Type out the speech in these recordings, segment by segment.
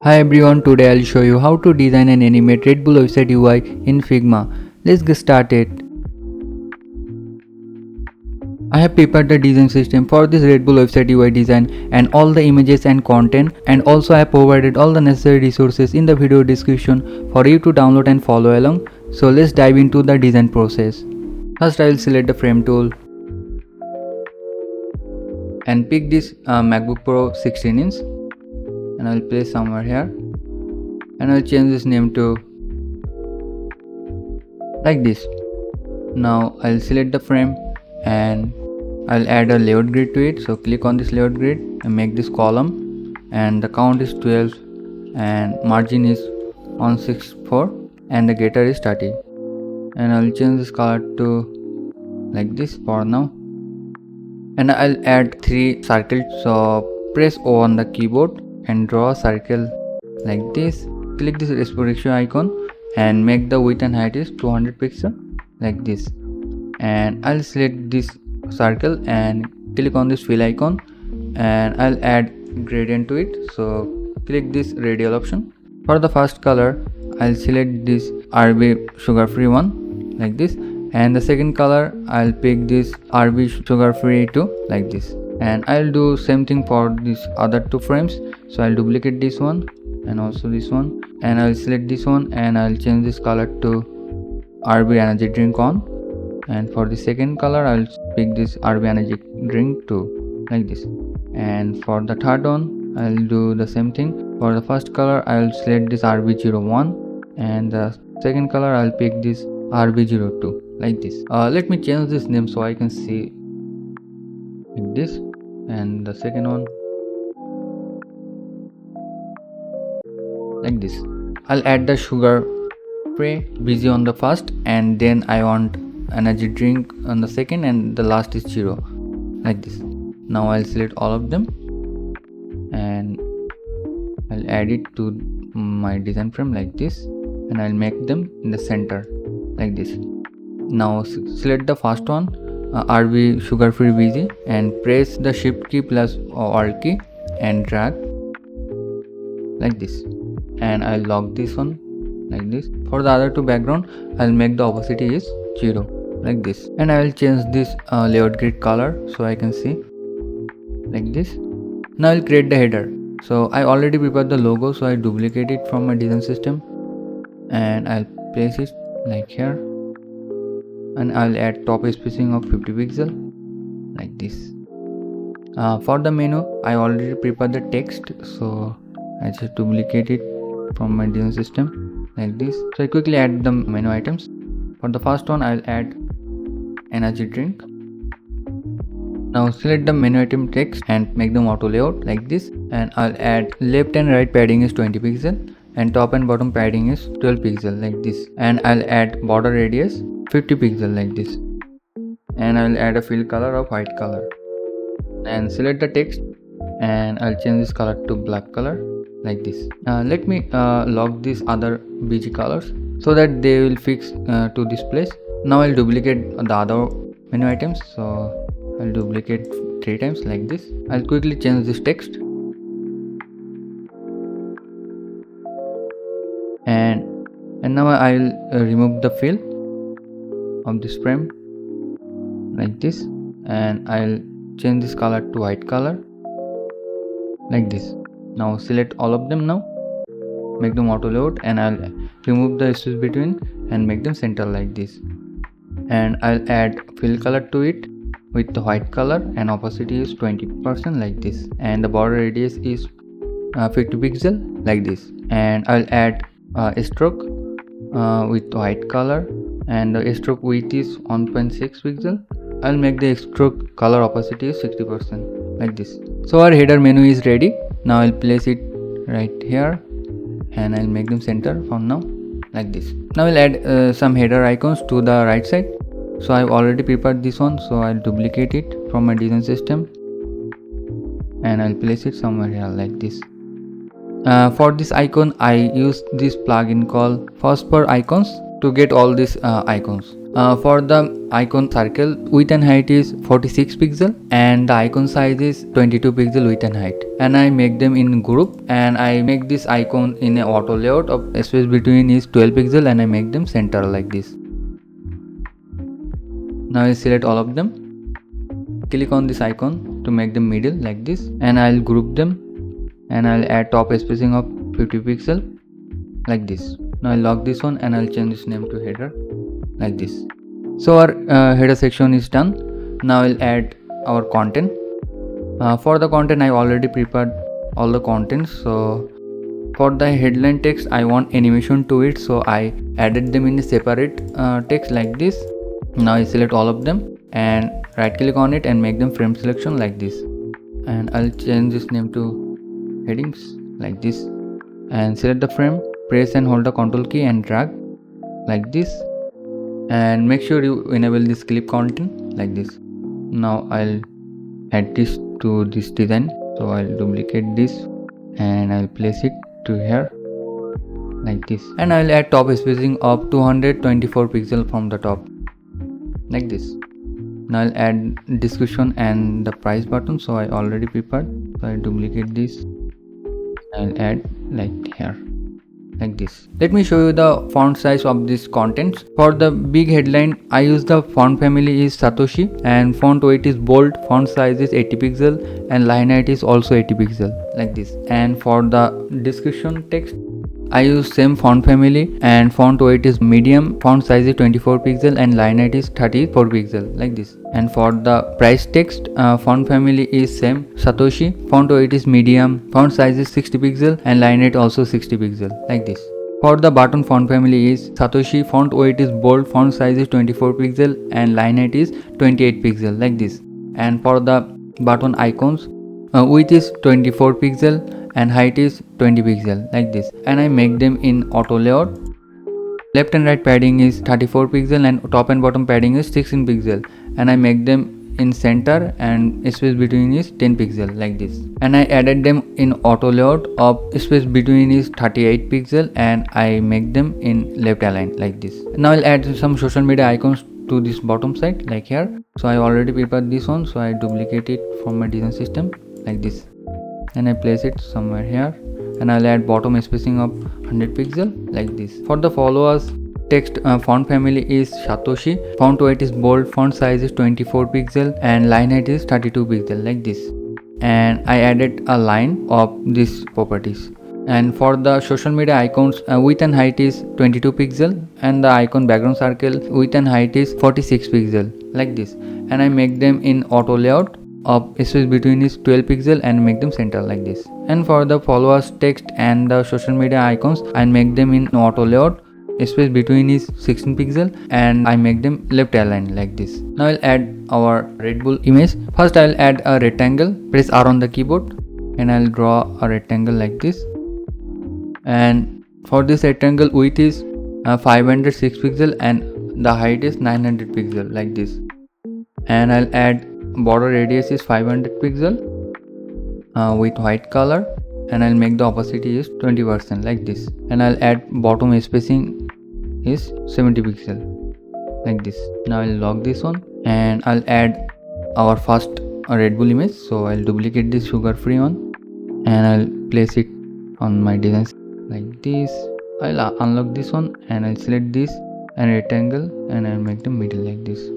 Hi everyone, today I'll show you how to design and animate Red Bull website UI in Figma. Let's get started. I have prepared the design system for this Red Bull website UI design and all the images and content, and also I have provided all the necessary resources in the video description for you to download and follow along. So let's dive into the design process. First I will select the frame tool and pick this MacBook Pro 16 inch and I will place somewhere here and I will change this name to like this. Now I'll select the frame and I'll add a layout grid to it. So click on this layout grid and make this column, and the count is 12 and margin is 164 and the getter is 30, and I'll change this color to like this for now, and I'll add 3 circles. So press O on the keyboard and draw a circle like this. Click this aspect ratio icon and make the width and height is 200 pixels like this, and I'll select this circle and click on this fill icon and I'll add gradient to it. So click this radial option. For the first color I'll select this RB sugar free one like this, and the second color I'll pick this RB sugar free 2 like this, and I'll do same thing for these other 2 frames. So I'll duplicate this one and also this one, and I'll select this one and I'll change this color to RB energy drink on, and for the second color I'll pick this RB energy drink 2 like this, and for the third one I'll do the same thing. For the first color I'll select this RB01 and the second color I'll pick this RB02 like this. Let me change this name so I can see like this, and the second one like this. I'll add the sugar free busy on the first, and then I want energy drink on the second, and the last is 0 like this. Now I'll select all of them and I'll add it to my design frame like this, and I'll make them in the center like this. Now select the first one, RB sugar free busy, and press the shift key plus alt key and drag like this, and I'll lock this one like this. For the other 2 background I'll make the opacity is 0 like this, and I will change this layout grid color so I can see like this. Now I'll create the header. So I already prepared the logo, so I duplicate it from my design system and I'll place it like here, and I'll add top spacing of 50 pixel like this. For the menu I already prepared the text, so I just duplicate it from my design system like this. So I quickly add the menu items. For the first one I'll add energy drink. Now select the menu item text and make them auto layout like this, and I'll add left and right padding is 20 pixel and top and bottom padding is 12 pixel like this, and I'll add border radius 50 pixel like this, and I'll add a fill color of white color, and select the text and I'll change this color to black color like this. Let me lock these other BG colors so that they will fix to this place. Now I'll duplicate the other menu items, so I'll duplicate 3 times like this. I'll quickly change this text, and now I'll remove the fill of this frame like this, and I'll change this color to white color like this. Now select all of them, now make them auto layout, and I'll remove the space between and make them center like this, and I'll add fill color to it with the white color, and opacity is 20% like this, and the border radius is 50 pixel like this, and I'll add a stroke with white color, and the stroke width is 1.6 pixel. I'll make the stroke color opacity is 60% like this. So our header menu is ready. Now I'll place it right here and I'll make them center from now like this. Now I'll add some header icons to the right side. So I've already prepared this one, so I'll duplicate it from my design system and I'll place it somewhere here like this. For this icon I use this plugin called Phosphor Icons to get all these icons. For the icon circle, width and height is 46 pixel and the icon size is 22 pixel width and height. And I make them in group, and I make this icon in a auto layout of space between is 12 pixel, and I make them center like this. Now I select all of them, click on this icon to make them middle like this, and I'll group them, and I'll add top spacing of 50 pixel like this. Now I'll lock this one and I'll change this name to header like this. So our header section is done. Now I'll add our content. For the content, I already prepared all the contents. So for the headline text, I want animation to it, so I added them in a separate text like this. Now I select all of them and right click on it and make them frame selection like this, and I'll change this name to headings like this, and select the frame, press and hold the Ctrl key and drag like this, and make sure you enable this clip content like this. Now I'll add this to this design, so I'll duplicate this and I'll place it to here like this, and I'll add top spacing of 224 pixel from the top like this. Now I'll add description and the price button, so I already prepared, so I duplicate this, I'll add like here like this. Let me show you the font size of this contents. For the big headline, I use the font family is Satoshi, and font weight is bold, font size is 80 pixel, and line height is also 80 pixel like this. And for the description text, I use same font family, and font weight is medium, font size is 24 pixel, and line height is 34 pixel like this. And for the price text, font family is same Satoshi, font weight is medium, font size is 60 pixel, and line height also 60 pixel like this. For the button, font family is Satoshi, font weight is bold, font size is 24 pixel, and line height is 28 pixel like this. And for the button icons, width is 24 pixel and height is 20 pixel like this, and I make them in auto layout. Left and right padding is 34 pixel and top and bottom padding is 16 pixel, and I make them in center and space between is 10 pixel like this, and I added them in auto layout of space between is 38 pixel, and I make them in left align like this. Now I'll add some social media icons to this bottom side like here. So I already prepared this one, so I duplicate it from my design system like this, and I place it somewhere here, and I'll add bottom spacing of 100 pixel like this. For the followers text, font family is Satoshi, font weight is bold, font size is 24 pixel, and line height is 32 pixel like this, and I added a line of these properties. And for the social media icons, width and height is 22 pixel, and the icon background circle width and height is 46 pixel like this, and I make them in auto layout of space between is 12 pixel and make them center like this. And for the followers text and the social media icons, I make them in auto layout, space between is 16 pixel, and I make them left align like this. Now I'll add our Red Bull image. First I'll add a rectangle, press R on the keyboard, and I'll draw a rectangle like this. And for this rectangle, width is 506 pixel and the height is 900 pixel like this, and I'll add border radius is 500 pixel with white color, and I'll make the opacity is 20% like this, and I'll add bottom spacing is 70 pixel like this. Now I'll lock this one, and I'll add our first Red Bull image. So I'll duplicate this sugar free one, and I'll place it on my design like this. I'll unlock this one, and I'll select this and rectangle, and I'll make the middle like this.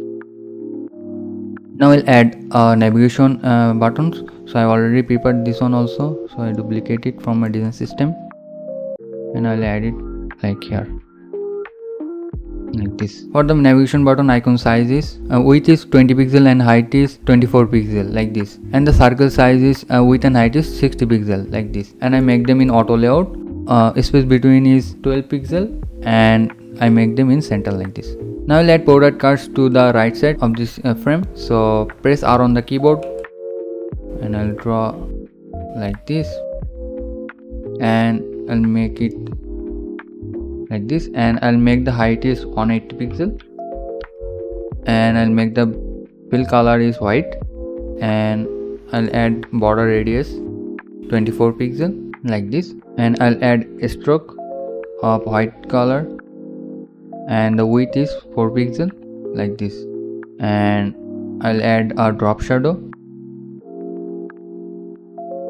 Now I'll add navigation buttons. So I already prepared this one also, so I duplicate it from my design system, and I'll add it like here like this. For the navigation button, icon size is width is 20 pixel and height is 24 pixel like this, and the circle size is width and height is 60 pixel like this, and I make them in auto layout. Space between is 12 pixel, and I make them in center like this. Now I'll add product cards to the right side of this frame. So press R on the keyboard, and I'll draw like this, and I'll make it like this, and I'll make the height is 180 pixel, and I'll make the fill color is white, and I'll add border radius 24 pixel like this, and I'll add a stroke of white color, and the width is 4 pixel like this, and I'll add a drop shadow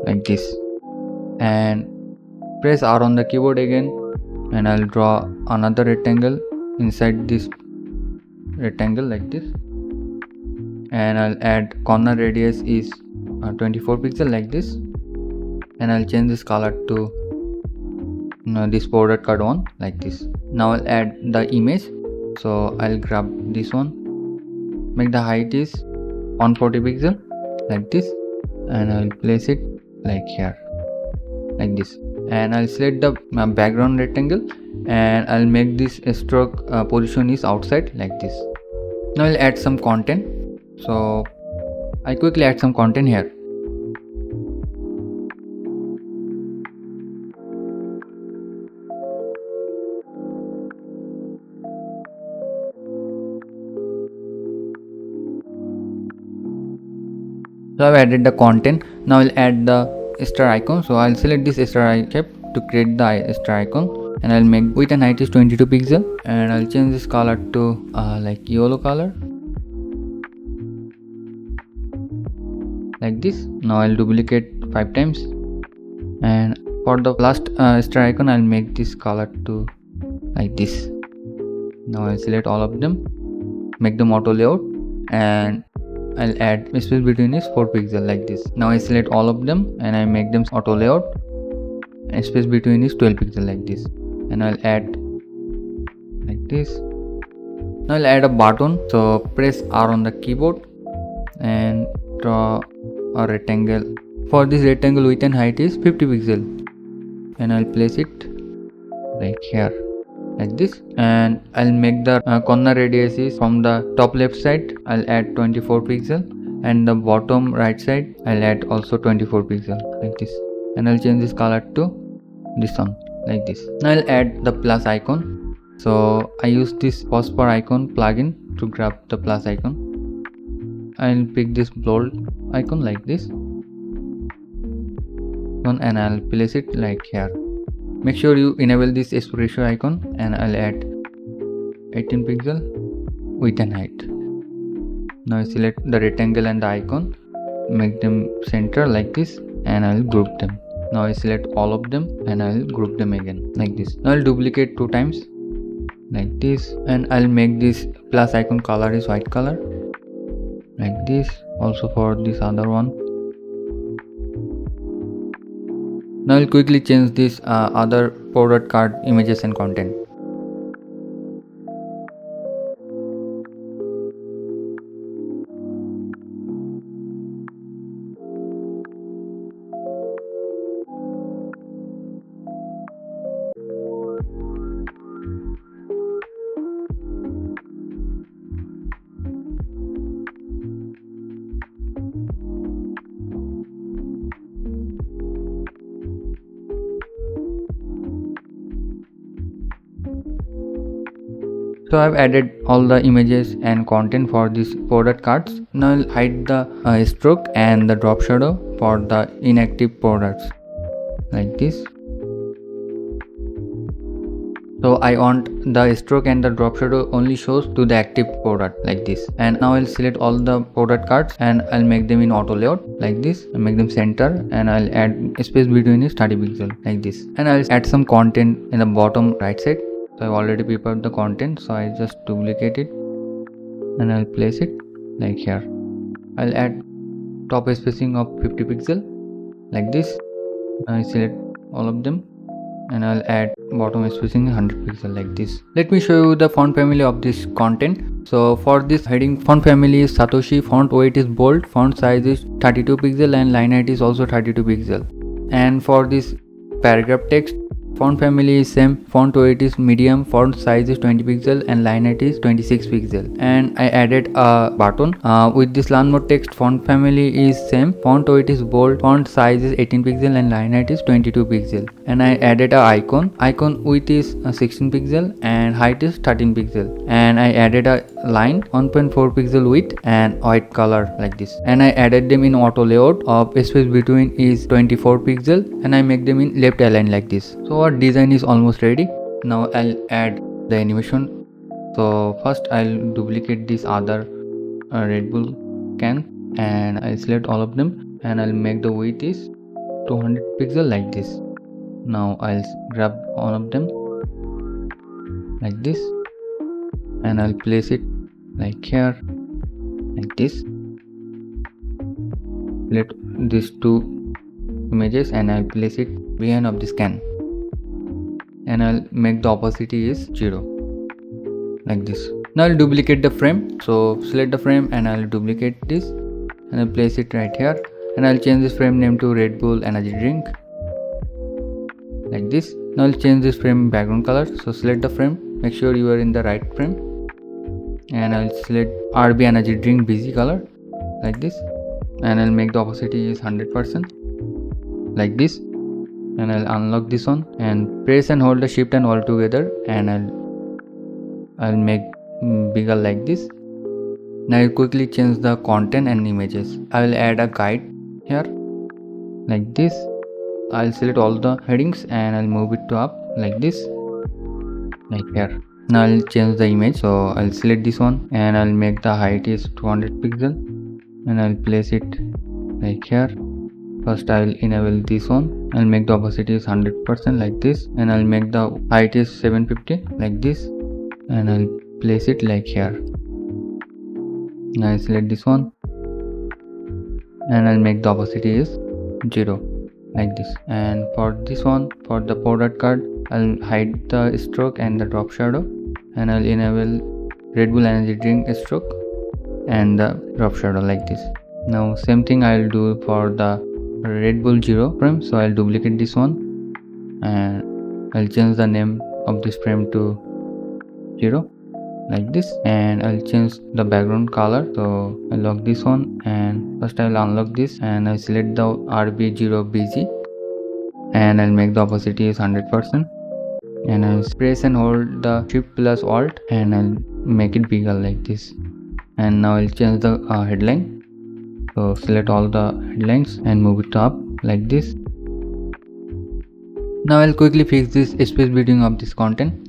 like this, and press R on the keyboard again, and I'll draw another rectangle inside this rectangle like this, and I'll add corner radius is 24 pixel like this, and I'll change this color to this border card one like this. Now I'll add the image, so I'll grab this one, make the height is 140 pixel like this, and I'll place it like here like this, and I'll select the background rectangle, and I'll make this stroke position is outside like this. Now I'll add some content, so I quickly add some content here. So I've added the content. Now I'll add the star icon, so I'll select this star shape to create the star icon, and I'll make width and height is 22 pixel, and I'll change this color to like yellow color like this. Now I'll duplicate 5 times, and for the last star icon I'll make this color to like this. Now I'll select all of them, make them auto layout, and I'll add space between is 4 pixel like this. Now I select all of them and I make them auto layout, and space between is 12 pixel like this, and I'll add like this. Now I'll add a button, so press R on the keyboard and draw a rectangle. For this rectangle width and height is 50 pixel, and I'll place it like here like this, and I'll make the corner radius is from the top left side I'll add 24 pixel, and the bottom right side I'll add also 24 pixel like this, and I'll change this color to this one like this. Now I'll add the plus icon, so I use this phosphor icon plugin to grab the plus icon. I'll pick this bold icon like this one, and I'll place it like here. Make sure you enable this aspect ratio icon, and I'll add 18 pixel width and height. Now I select the rectangle and the icon, make them center like this, and I'll group them. Now I select all of them and I'll group them again like this. Now I'll duplicate 2 times like this, and I'll make this plus icon color is white color like this, also for this other one. Now I'll quickly change this other product card images and content. So I've added all the images and content for these product cards. Now I'll hide the stroke and the drop shadow for the inactive products like this. So I want the stroke and the drop shadow only shows to the active product like this. And now I'll select all the product cards and I'll make them in auto layout like this. I'll make them center, and I'll add a space between is 30 pixel like this. And I'll add some content in the bottom right side. So I've already prepared the content, so I just duplicate it and I'll place it like here. I'll add top spacing of 50 pixel like this. I select all of them and I'll add bottom spacing 100 pixel like this. Let me show you the font family of this content. So for this heading, font family is Satoshi, font weight is bold, font size is 32 pixel, and line height is also 32 pixel. And for this paragraph text, font family is same, font weight is medium, font size is 20 pixel, and line height is 26 pixel. And I added a button with this learn more text. Font family is same, font weight is bold, font size is 18 pixel, and line height is 22 pixel. And I added a icon width is 16 pixel and height is 13 pixel. And I added a line 1.4 pixel width and white color like this. And I added them in auto layout of space between is 24 pixel, and I make them in left align like this. So our design is almost ready. Now I'll add the animation So first I'll duplicate this other Red Bull can, and I'll select all of them, and I'll make the width is 200 pixel like this. Now I'll grab all of them like this, and I'll place it like here, like this. Let these two images, and I'll place it behind of the scan, and I'll make the opacity is 0 like this. Now I'll duplicate the frame, so select the frame and I'll duplicate this, and I'll place it right here, and I'll change this frame name to Red Bull energy drink like this. Now I'll change this frame background color, so select the frame, make sure you are in the right frame, and I'll select RB energy drink busy color like this, and I'll make the opacity is 100% like this, and I'll unlock this one and press and hold the shift and alt together, and I'll make bigger like this. Now I'll quickly change the content and images. I will add a guide here like this. I'll select all the headings and I'll move it to up like this, like here. Now I'll change the image, so I'll select this one and I'll make the height is 200 pixel, and I'll place it like here. First I'll enable this one, I'll make the opacity is 100% like this, and I'll make the height is 750 like this, and I'll place it like here. Now I select this one and I'll make the opacity is 0 like this. And for this one, for the product card, I'll hide the stroke and the drop shadow, and I'll enable Red Bull energy drink stroke and the drop shadow like this. Now same thing I'll do for the Red Bull 0 frame, so I'll duplicate this one and I'll change the name of this frame to 0 like this, and I'll change the background color, so I'll lock this one, and first I'll unlock this and I'll select the RB0BG, and I'll make the opacity is 100%, and I'll press and hold the shift plus alt and I'll make it bigger like this. And now I'll change the headline, so select all the headlines and move it up like this. Now I'll quickly fix this space between of this content.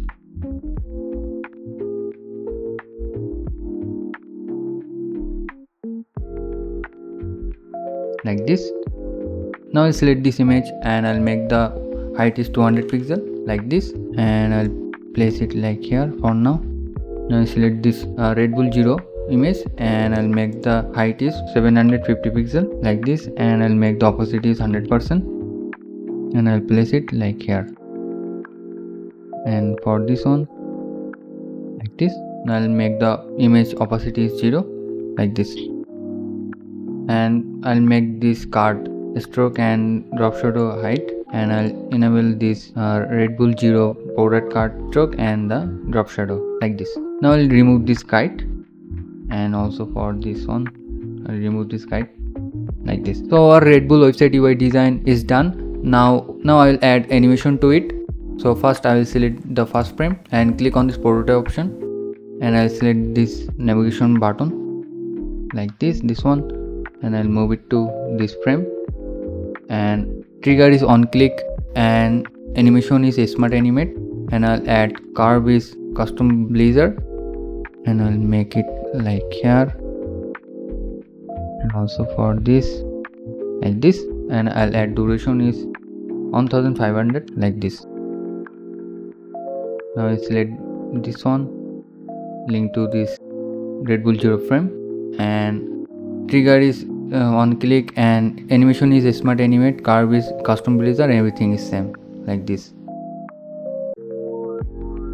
Like this. Now I'll select this image and I'll make the height is 200 pixel like this, and I'll place it like here for now. Now I'll select this Red Bull 0 image and I'll make the height is 750 pixel like this, and I'll make the opacity is 100%, and I'll place it like here. And for this one, like this. Now I'll make the image opacity is 0 like this, and I'll make this card stroke and drop shadow height, and I'll enable this Red Bull 0 bordered card stroke and the drop shadow like this. Now I'll remove this kite, and also for this one I'll remove this kite like this. So our Red Bull website UI design is done. Now I'll add animation to it. So first I will select the first frame and click on this prototype option, and I'll select this navigation button like this one, and I'll move it to this frame, and trigger is on click, and animation is smart animate, and I'll add curve is custom blazer, and I'll make it like here, and also for this like this, and I'll add duration is 1500 like this. Now I select this one, link to this Red Bull 0 frame, and trigger is on click, and animation is smart animate, curve is custom blazer, and everything is same like this.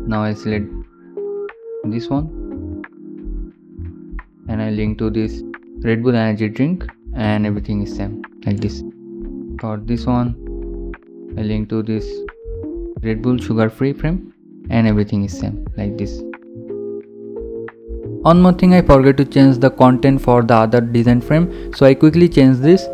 Now I select this one and I link to this Red Bull energy drink, and everything is same like this. For this one I link to this Red Bull sugar free frame, and everything is same like this. One more thing, I forgot to change the content for the other design frame, so I quickly change this.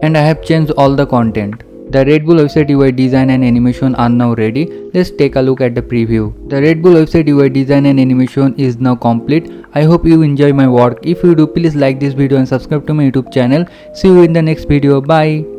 And I have changed all the content. The Red Bull website UI design and animation are now ready. Let's take a look at the preview. The Red Bull website UI design and animation is now complete. I hope you enjoy my work. If you do, please like this video and subscribe to my YouTube channel. See you in the next video. Bye.